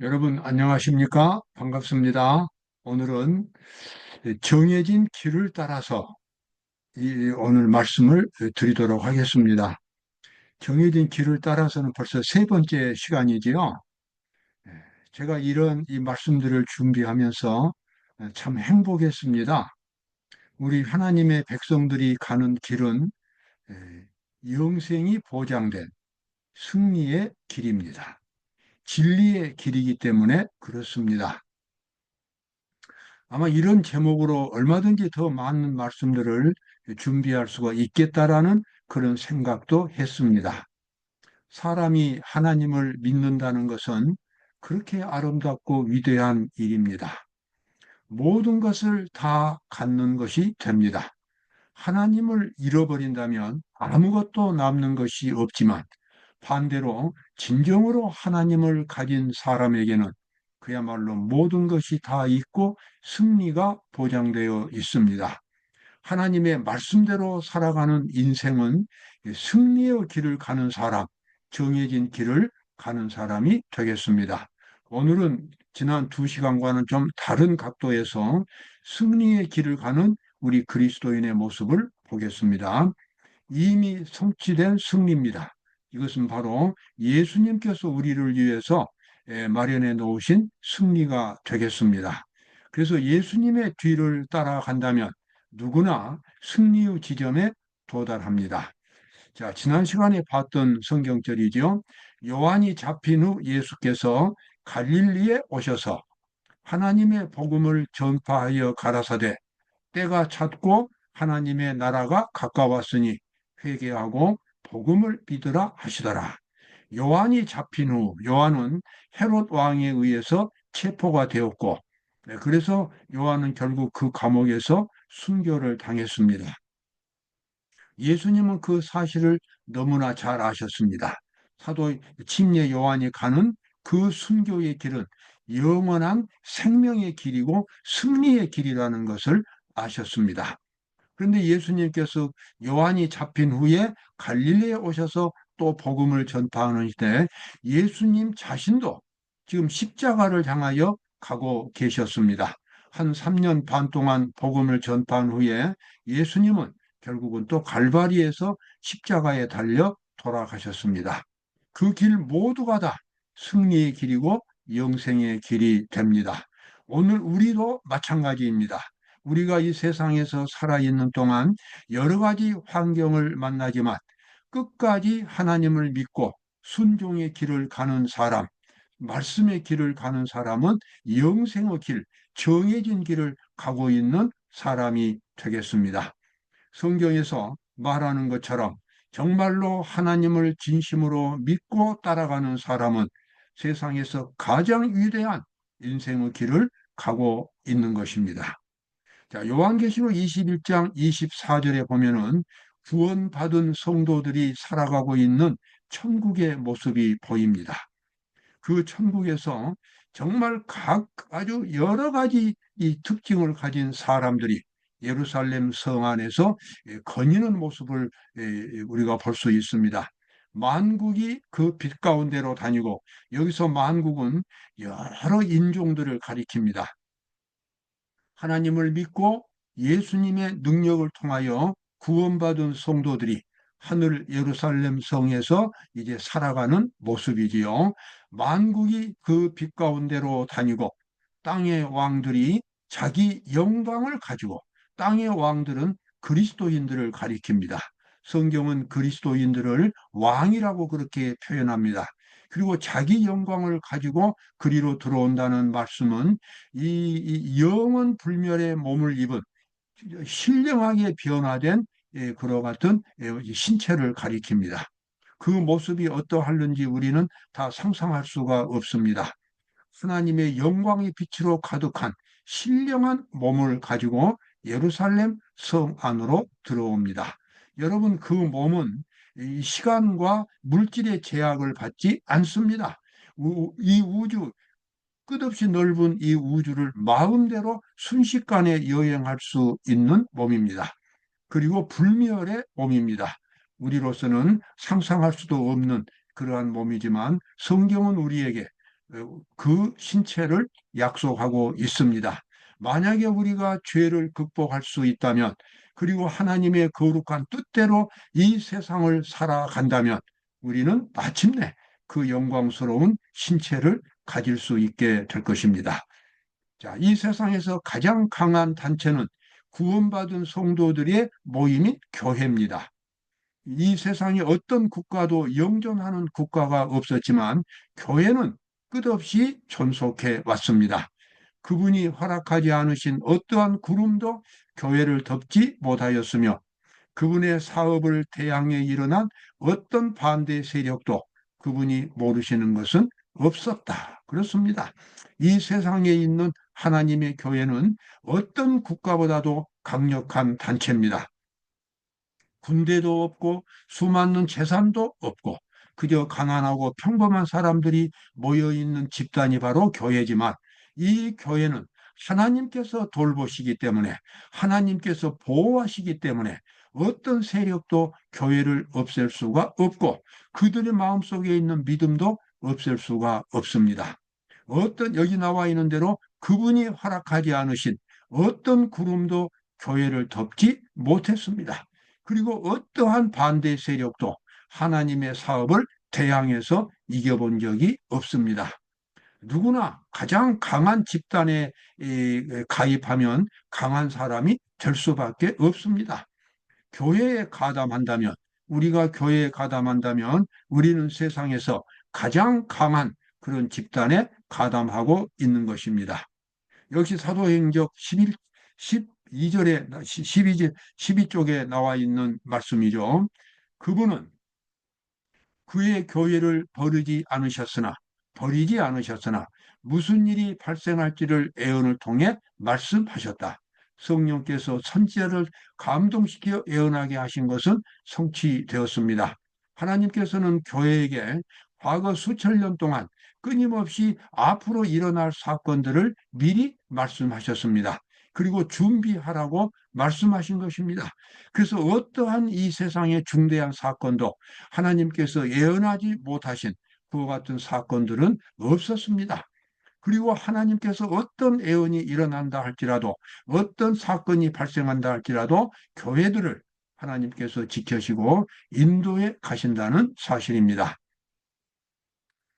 여러분 안녕하십니까? 반갑습니다. 오늘은 정해진 길을 따라서 오늘 말씀을 드리도록 하겠습니다. 정해진 길을 따라서는 벌써 세 번째 시간이지요. 예, 제가 이런 이 말씀들을 준비하면서 참 행복했습니다. 우리 하나님의 백성들이 가는 길은 영생이 보장된 승리의 길입니다. 진리의 길이기 때문에 그렇습니다. 아마 이런 제목으로 얼마든지 더 많은 말씀들을 준비할 수가 있겠다라는 그런 생각도 했습니다. 사람이 하나님을 믿는다는 것은 그렇게 아름답고 위대한 일입니다. 모든 것을 다 갖는 것이 됩니다. 하나님을 잃어버린다면 아무것도 남는 것이 없지만 반대로 진정으로 하나님을 가진 사람에게는 그야말로 모든 것이 다 있고 승리가 보장되어 있습니다. 하나님의 말씀대로 살아가는 인생은 승리의 길을 가는 사람, 정해진 길을 가는 사람이 되겠습니다. 오늘은 지난 두 시간과는 좀 다른 각도에서 승리의 길을 가는 우리 그리스도인의 모습을 보겠습니다. 이미 성취된 승리입니다. 이것은 바로 예수님께서 우리를 위해서 마련해 놓으신 승리가 되겠습니다. 그래서 예수님의 뒤를 따라간다면 누구나 승리의 지점에 도달합니다. 자, 지난 시간에 봤던 성경절이죠. 요한이 잡힌 후 예수께서 갈릴리에 오셔서 하나님의 복음을 전파하여 가라사대 때가 찼고 하나님의 나라가 가까웠으니 회개하고 복음을 믿으라 하시더라. 요한이 잡힌 후 요한은 헤롯 왕에 의해서 체포가 되었고 그래서 요한은 결국 그 감옥에서 순교를 당했습니다. 예수님은 그 사실을 너무나 잘 아셨습니다. 사도 침례 요한이 가는 그 순교의 길은 영원한 생명의 길이고 승리의 길이라는 것을 아셨습니다. 그런데 예수님께서 요한이 잡힌 후에 갈릴리에 오셔서 또 복음을 전파하는 시대에 예수님 자신도 지금 십자가를 향하여 가고 계셨습니다. 한 3년 반 동안 복음을 전파한 후에 예수님은 결국은 또 갈바리에서 십자가에 달려 돌아가셨습니다. 그 길 모두가 다 승리의 길이고 영생의 길이 됩니다. 오늘 우리도 마찬가지입니다. 우리가 이 세상에서 살아있는 동안 여러 가지 환경을 만나지만 끝까지 하나님을 믿고 순종의 길을 가는 사람, 말씀의 길을 가는 사람은 영생의 길, 정해진 길을 가고 있는 사람이 되겠습니다. 성경에서 말하는 것처럼 정말로 하나님을 진심으로 믿고 따라가는 사람은 세상에서 가장 위대한 인생의 길을 가고 있는 것입니다. 자, 요한계시록 21장 24절에 보면은 구원받은 성도들이 살아가고 있는 천국의 모습이 보입니다. 그 천국에서 정말 아주 여러 가지 이 특징을 가진 사람들이 예루살렘 성 안에서 거니는 모습을 우리가 볼 수 있습니다. 만국이 그 빛 가운데로 다니고 여기서 만국은 여러 인종들을 가리킵니다. 하나님을 믿고 예수님의 능력을 통하여 구원받은 성도들이 하늘 예루살렘 성에서 이제 살아가는 모습이지요. 만국이 그 빛 가운데로 다니고 땅의 왕들이 자기 영광을 가지고 땅의 왕들은 그리스도인들을 가리킵니다. 성경은 그리스도인들을 왕이라고 그렇게 표현합니다. 그리고 자기 영광을 가지고 그리로 들어온다는 말씀은 이 영원 불멸의 몸을 입은 신령하게 변화된 그와 같은 신체를 가리킵니다. 그 모습이 어떠할는지 우리는 다 상상할 수가 없습니다. 하나님의 영광의 빛으로 가득한 신령한 몸을 가지고 예루살렘 성 안으로 들어옵니다. 여러분, 그 몸은 이 시간과 물질의 제약을 받지 않습니다. 이 우주, 끝없이 넓은 이 우주를 마음대로 순식간에 여행할 수 있는 몸입니다. 그리고 불멸의 몸입니다. 우리로서는 상상할 수도 없는 그러한 몸이지만 성경은 우리에게 그 신체를 약속하고 있습니다. 만약에 우리가 죄를 극복할 수 있다면, 그리고 하나님의 거룩한 뜻대로 이 세상을 살아간다면, 우리는 마침내 그 영광스러운 신체를 가질 수 있게 될 것입니다. 자, 이 세상에서 가장 강한 단체는 구원받은 성도들의 모임인 교회입니다. 이 세상에 어떤 국가도 영존하는 국가가 없었지만 교회는 끝없이 존속해 왔습니다. 그분이 허락하지 않으신 어떠한 구름도 교회를 덮지 못하였으며, 그분의 사업을 대항해 일어난 어떤 반대 세력도 그분이 모르시는 것은 없었다. 그렇습니다. 이 세상에 있는 하나님의 교회는 어떤 국가보다도 강력한 단체입니다. 군대도 없고 수많은 재산도 없고 그저 가난하고 평범한 사람들이 모여 있는 집단이 바로 교회지만, 이 교회는 하나님께서 돌보시기 때문에, 하나님께서 보호하시기 때문에 어떤 세력도 교회를 없앨 수가 없고, 그들의 마음속에 있는 믿음도 없앨 수가 없습니다. 여기 나와 있는 대로 그분이 허락하지 않으신 어떤 구름도 교회를 덮지 못했습니다. 그리고 어떠한 반대 세력도 하나님의 사업을 대항해서 이겨본 적이 없습니다. 누구나 가장 강한 집단에 가입하면 강한 사람이 될 수밖에 없습니다. 교회에 가담한다면, 우리가 교회에 가담한다면 우리는 세상에서 가장 강한 그런 집단에 가담하고 있는 것입니다. 역시 사도행적 12절에 12쪽에 나와 있는 말씀이죠. 그분은 그의 교회를 버리지 않으셨으나 무슨 일이 발생할지를 예언을 통해 말씀하셨다. 성령께서 선지자를 감동시켜 예언하게 하신 것은 성취되었습니다. 하나님께서는 교회에게 과거 수천 년 동안 끊임없이 앞으로 일어날 사건들을 미리 말씀하셨습니다. 그리고 준비하라고 말씀하신 것입니다. 그래서 어떠한 이 세상의 중대한 사건도 하나님께서 예언하지 못하신 그와 같은 사건들은 없었습니다. 그리고 하나님께서 어떤 예언이 일어난다 할지라도, 어떤 사건이 발생한다 할지라도 교회들을 하나님께서 지켜시고 인도해 가신다는 사실입니다.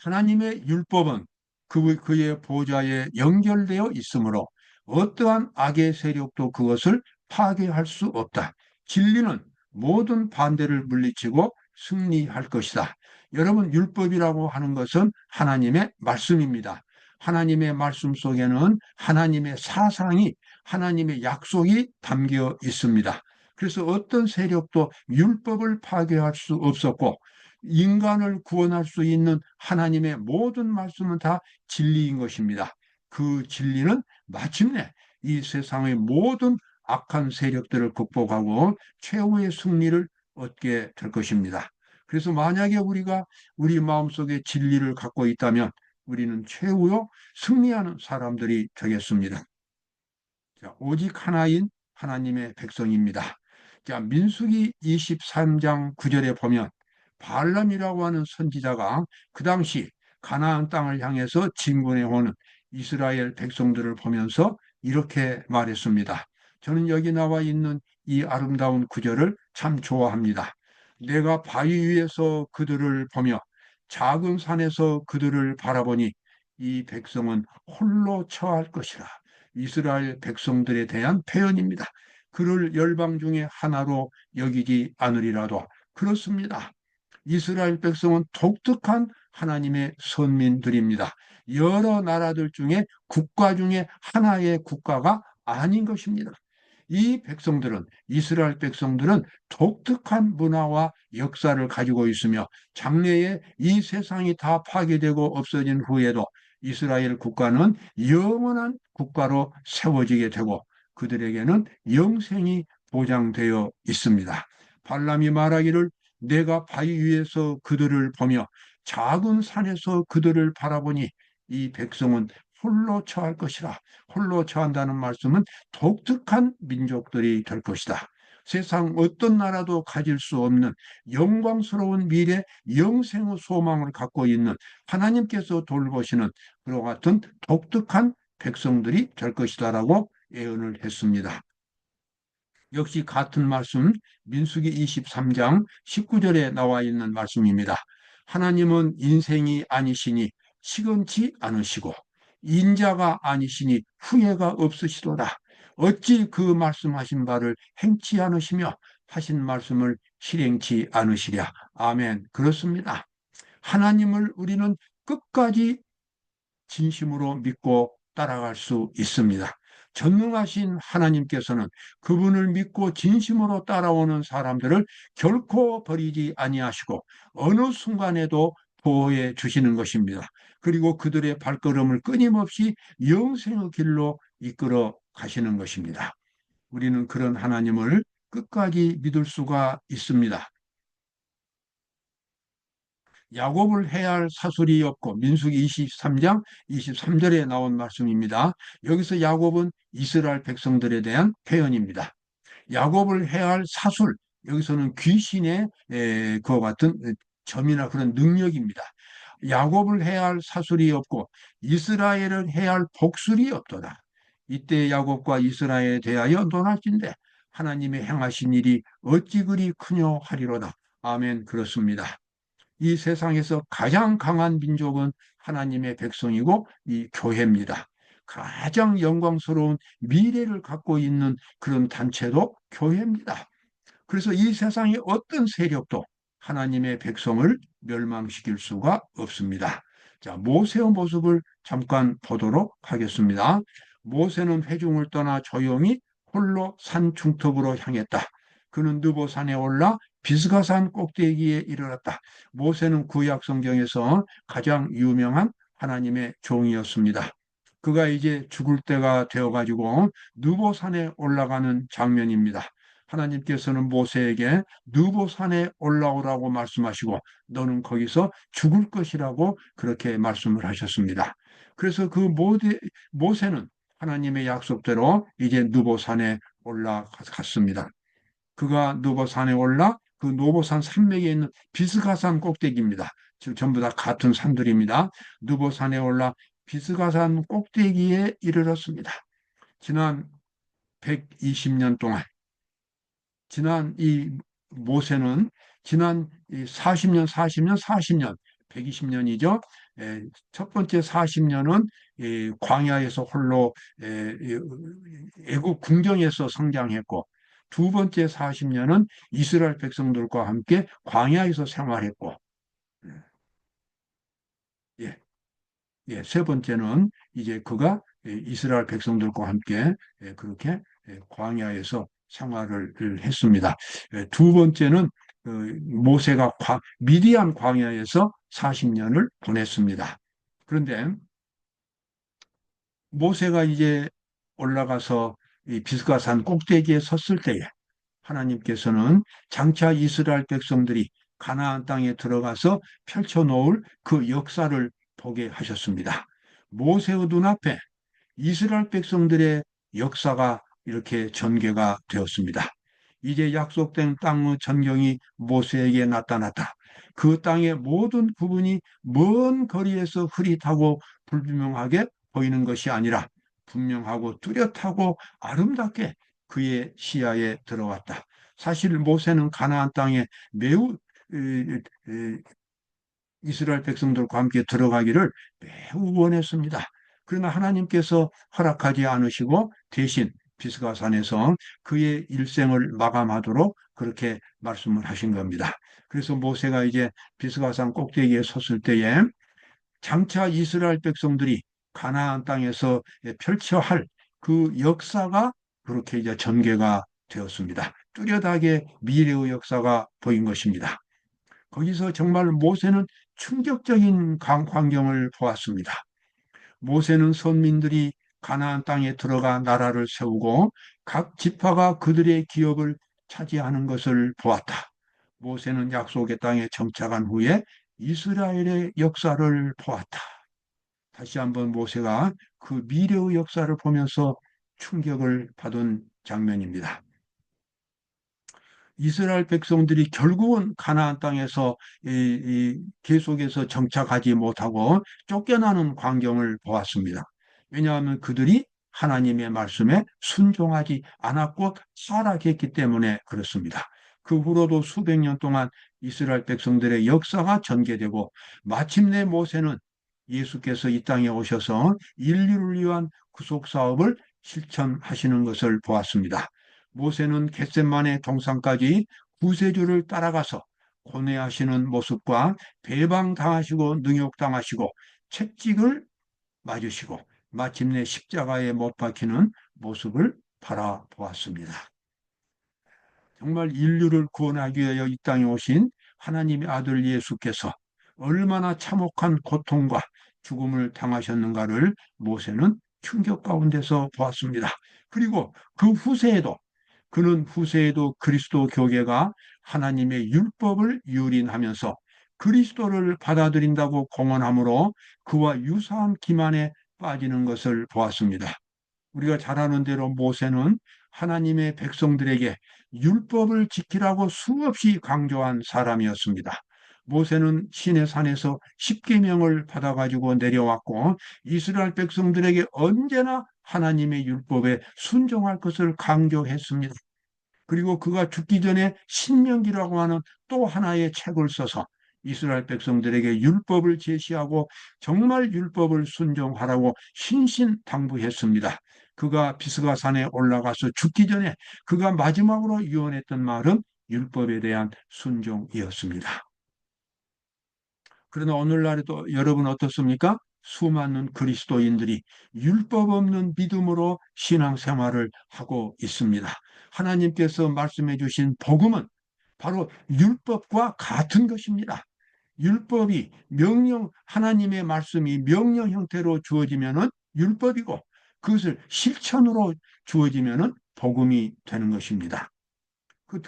하나님의 율법은 그의 보좌에 연결되어 있으므로 어떠한 악의 세력도 그것을 파괴할 수 없다. 진리는 모든 반대를 물리치고 승리할 것이다. 여러분, 율법이라고 하는 것은 하나님의 말씀입니다. 하나님의 말씀 속에는 하나님의 사상이, 하나님의 약속이 담겨 있습니다. 그래서 어떤 세력도 율법을 파괴할 수 없었고, 인간을 구원할 수 있는 하나님의 모든 말씀은 다 진리인 것입니다. 그 진리는 마침내 이 세상의 모든 악한 세력들을 극복하고 최후의 승리를 얻게 될 것입니다. 그래서 만약에 우리가 우리 마음속에 진리를 갖고 있다면 우리는 최후로 승리하는 사람들이 되겠습니다. 자, 오직 하나인 하나님의 백성입니다. 자, 민수기 23장 9절에 보면 발람이라고 하는 선지자가 그 당시 가나안 땅을 향해서 진군해 오는 이스라엘 백성들을 보면서 이렇게 말했습니다. 저는 여기 나와 있는 이 아름다운 구절을 참 좋아합니다. 내가 바위 위에서 그들을 보며 작은 산에서 그들을 바라보니 이 백성은 홀로 처할 것이라. 이스라엘 백성들에 대한 표현입니다. 그를 열방 중에 하나로 여기지 않으리라도 그렇습니다. 이스라엘 백성은 독특한 하나님의 선민들입니다. 여러 나라들 중에 국가 중에 하나의 국가가 아닌 것입니다. 이 백성들은, 이스라엘 백성들은 독특한 문화와 역사를 가지고 있으며 장래에 이 세상이 다 파괴되고 없어진 후에도 이스라엘 국가는 영원한 국가로 세워지게 되고 그들에게는 영생이 보장되어 있습니다. 발람이 말하기를 내가 바위 위에서 그들을 보며 작은 산에서 그들을 바라보니 이 백성은 홀로 처할 것이라. 홀로 처한다는 말씀은 독특한 민족들이 될 것이다. 세상 어떤 나라도 가질 수 없는 영광스러운 미래 영생의 소망을 갖고 있는 하나님께서 돌보시는 그와 같은 독특한 백성들이 될 것이다라고 예언을 했습니다. 역시 같은 말씀 민수기 23장 19절에 나와 있는 말씀입니다. 하나님은 인생이 아니시니 시건치 않으시고 인자가 아니시니 후회가 없으시도다. 어찌 그 말씀하신 바를 행치 않으시며 하신 말씀을 실행치 않으시랴. 아멘. 그렇습니다. 하나님을 우리는 끝까지 진심으로 믿고 따라갈 수 있습니다. 전능하신 하나님께서는 그분을 믿고 진심으로 따라오는 사람들을 결코 버리지 아니하시고 어느 순간에도 보호해 주시는 것입니다. 그리고 그들의 발걸음을 끊임없이 영생의 길로 이끌어 가시는 것입니다. 우리는 그런 하나님을 끝까지 믿을 수가 있습니다. 야곱을 해야 할 사술이 없고 민수기 23장 23절에 나온 말씀입니다. 여기서 야곱은 이스라엘 백성들에 대한 표현입니다. 야곱을 해야 할 사술, 여기서는 귀신의 그와 같은 점이나 그런 능력입니다. 야곱을 해야 할 사술이 없고 이스라엘을 해야 할 복술이 없도다. 이때 야곱과 이스라엘에 대하여 논할진대 하나님의 행하신 일이 어찌 그리 크뇨 하리로다. 아멘. 그렇습니다. 이 세상에서 가장 강한 민족은 하나님의 백성이고 이 교회입니다. 가장 영광스러운 미래를 갖고 있는 그런 단체도 교회입니다. 그래서 이 세상의 어떤 세력도 하나님의 백성을 멸망시킬 수가 없습니다. 자, 모세의 모습을 잠깐 보도록 하겠습니다. 모세는 회중을 떠나 조용히 홀로 산 중턱으로 향했다. 그는 느보산에 올라 비스가산 꼭대기에 이르렀다. 모세는 구약 성경에서 가장 유명한 하나님의 종이었습니다. 그가 이제 죽을 때가 되어가지고 느보산에 올라가는 장면입니다. 하나님께서는 모세에게 느보산에 올라오라고 말씀하시고 너는 거기서 죽을 것이라고 그렇게 말씀을 하셨습니다. 그래서 그 모세는 하나님의 약속대로 이제 느보산에 올라갔습니다. 그가 느보산에 올라 그 느보산 산맥에 있는 비스가산 꼭대기입니다. 즉 전부 다 같은 산들입니다. 느보산에 올라 비스가산 꼭대기에 이르렀습니다. 지난 120년 동안 지난 이 모세는 지난 40년, 40년, 40년, 120년이죠. 첫 번째 40년은 광야에서 홀로 애굽 궁정에서 성장했고 두 번째 40년은 이스라엘 백성들과 함께 광야에서 생활했고 예, 세 번째는 이제 그가 이스라엘 백성들과 함께 그렇게 광야에서 생활을 했습니다. 두 번째는 모세가 미디안 광야에서 40년을 보냈습니다. 그런데 모세가 이제 올라가서 이 비스가산 꼭대기에 섰을 때에 하나님께서는 장차 이스라엘 백성들이 가나안 땅에 들어가서 펼쳐놓을 그 역사를 보게 하셨습니다. 모세의 눈앞에 이스라엘 백성들의 역사가 이렇게 전개가 되었습니다. 이제 약속된 땅의 전경이 모세에게 나타났다. 그 땅의 모든 부분이 먼 거리에서 흐릿하고 불분명하게 보이는 것이 아니라 분명하고 뚜렷하고 아름답게 그의 시야에 들어왔다. 사실 모세는 가나안 땅에 매우 이스라엘 백성들과 함께 들어가기를 매우 원했습니다. 그러나 하나님께서 허락하지 않으시고 대신 비스가산에서 그의 일생을 마감하도록 그렇게 말씀을 하신 겁니다. 그래서 모세가 이제 비스가산 꼭대기에 섰을 때에 장차 이스라엘 백성들이 가나안 땅에서 펼쳐야 할 그 역사가 그렇게 이제 전개가 되었습니다. 뚜렷하게 미래의 역사가 보인 것입니다. 거기서 정말 모세는 충격적인 광경을 보았습니다. 모세는 선민들이 가나안 땅에 들어가 나라를 세우고 각 지파가 그들의 기업을 차지하는 것을 보았다. 모세는 약속의 땅에 정착한 후에 이스라엘의 역사를 보았다. 다시 한번 모세가 그 미래의 역사를 보면서 충격을 받은 장면입니다. 이스라엘 백성들이 결국은 가나안 땅에서 계속해서 정착하지 못하고 쫓겨나는 광경을 보았습니다. 왜냐하면 그들이 하나님의 말씀에 순종하지 않았고 타락했기 때문에 그렇습니다. 그 후로도 수백 년 동안 이스라엘 백성들의 역사가 전개되고 마침내 모세는 예수께서 이 땅에 오셔서 인류를 위한 구속 사업을 실천하시는 것을 보았습니다. 모세는 겟셋만의 동산까지 구세주를 따라가서 고뇌하시는 모습과 배방당하시고 능욕당하시고 채찍을 맞으시고 마침내 십자가에 못 박히는 모습을 바라보았습니다. 정말 인류를 구원하기 위하여 이 땅에 오신 하나님의 아들 예수께서 얼마나 참혹한 고통과 죽음을 당하셨는가를 모세는 충격 가운데서 보았습니다. 그리고 그 후세에도 그는 후세에도 그리스도 교계가 하나님의 율법을 유린하면서 그리스도를 받아들인다고 공언함으로 그와 유사한 기만에 빠지는 것을 보았습니다. 우리가 잘 아는 대로 모세는 하나님의 백성들에게 율법을 지키라고 수없이 강조한 사람이었습니다. 모세는 시내 산에서 십계명을 받아가지고 내려왔고 이스라엘 백성들에게 언제나 하나님의 율법에 순종할 것을 강조했습니다. 그리고 그가 죽기 전에 신명기라고 하는 또 하나의 책을 써서 이스라엘 백성들에게 율법을 제시하고 정말 율법을 순종하라고 신신당부했습니다. 그가 비스가산에 올라가서 죽기 전에 그가 마지막으로 유언했던 말은 율법에 대한 순종이었습니다. 그러나 오늘날에도 여러분 어떻습니까? 수많은 그리스도인들이 율법 없는 믿음으로 신앙생활을 하고 있습니다. 하나님께서 말씀해 주신 복음은 바로 율법과 같은 것입니다. 율법이 하나님의 말씀이 명령 형태로 주어지면은 율법이고 그것을 실천으로 주어지면은 복음이 되는 것입니다.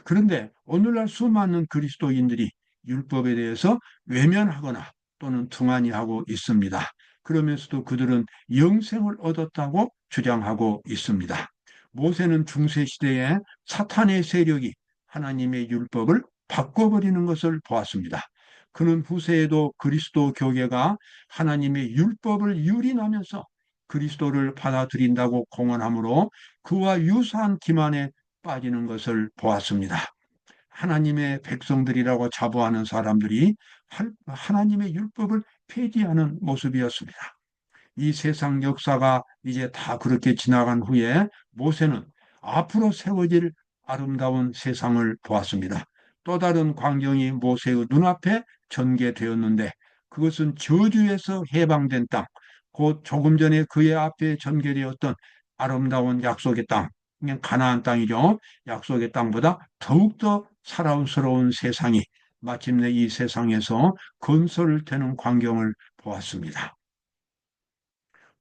그런데 오늘날 수많은 그리스도인들이 율법에 대해서 외면하거나 또는 등한히 하고 있습니다. 그러면서도 그들은 영생을 얻었다고 주장하고 있습니다. 모세는 중세시대에 사탄의 세력이 하나님의 율법을 바꿔버리는 것을 보았습니다. 그는 후세에도 그리스도 교계가 하나님의 율법을 유린하면서 그리스도를 받아들인다고 공언하므로 그와 유사한 기만에 빠지는 것을 보았습니다. 하나님의 백성들이라고 자부하는 사람들이 하나님의 율법을 폐지하는 모습이었습니다. 이 세상 역사가 이제 다 그렇게 지나간 후에 모세는 앞으로 세워질 아름다운 세상을 보았습니다. 또 다른 광경이 모세의 눈앞에 전개되었는데 그것은 저주에서 해방된 땅, 곧 조금 전에 그의 앞에 전개되었던 아름다운 약속의 땅, 그냥 가나안 땅이죠. 약속의 땅보다 더욱더 사랑스러운 세상이 마침내 이 세상에서 건설되는 광경을 보았습니다.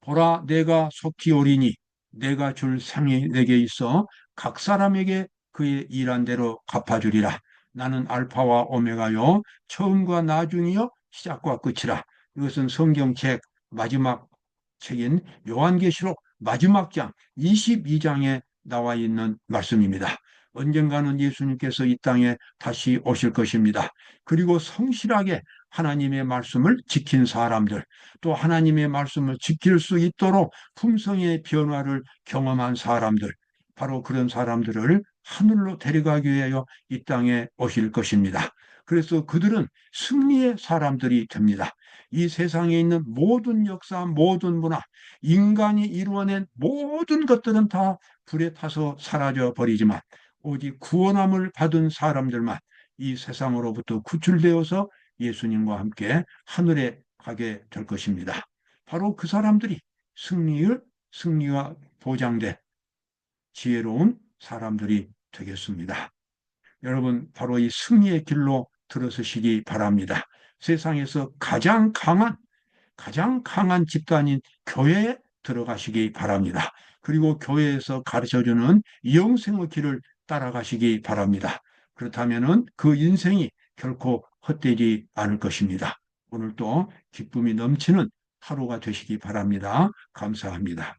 보라, 내가 속히 오리니 내가 줄 상이 내게 있어 각 사람에게 그의 일한 대로 갚아주리라. 나는 알파와 오메가요 처음과 나중이요 시작과 끝이라. 이것은 성경책 마지막 책인 요한계시록 마지막 장 22장에 나와 있는 말씀입니다. 언젠가는 예수님께서 이 땅에 다시 오실 것입니다. 그리고 성실하게 하나님의 말씀을 지킨 사람들, 또 하나님의 말씀을 지킬 수 있도록 품성의 변화를 경험한 사람들, 바로 그런 사람들을 하늘로 데려가기 위하여 이 땅에 오실 것입니다. 그래서 그들은 승리의 사람들이 됩니다. 이 세상에 있는 모든 역사, 모든 문화, 인간이 이루어낸 모든 것들은 다 불에 타서 사라져 버리지만 오직 구원함을 받은 사람들만 이 세상으로부터 구출되어서 예수님과 함께 하늘에 가게 될 것입니다. 바로 그 사람들이 승리가 보장된 지혜로운 사람들이 되겠습니다. 여러분, 바로 이 승리의 길로 들어서시기 바랍니다. 세상에서 가장 강한 집단인 교회에 들어가시기 바랍니다. 그리고 교회에서 가르쳐주는 영생의 길을 따라가시기 바랍니다. 그렇다면 그 인생이 결코 헛되지 않을 것입니다. 오늘도 기쁨이 넘치는 하루가 되시기 바랍니다. 감사합니다.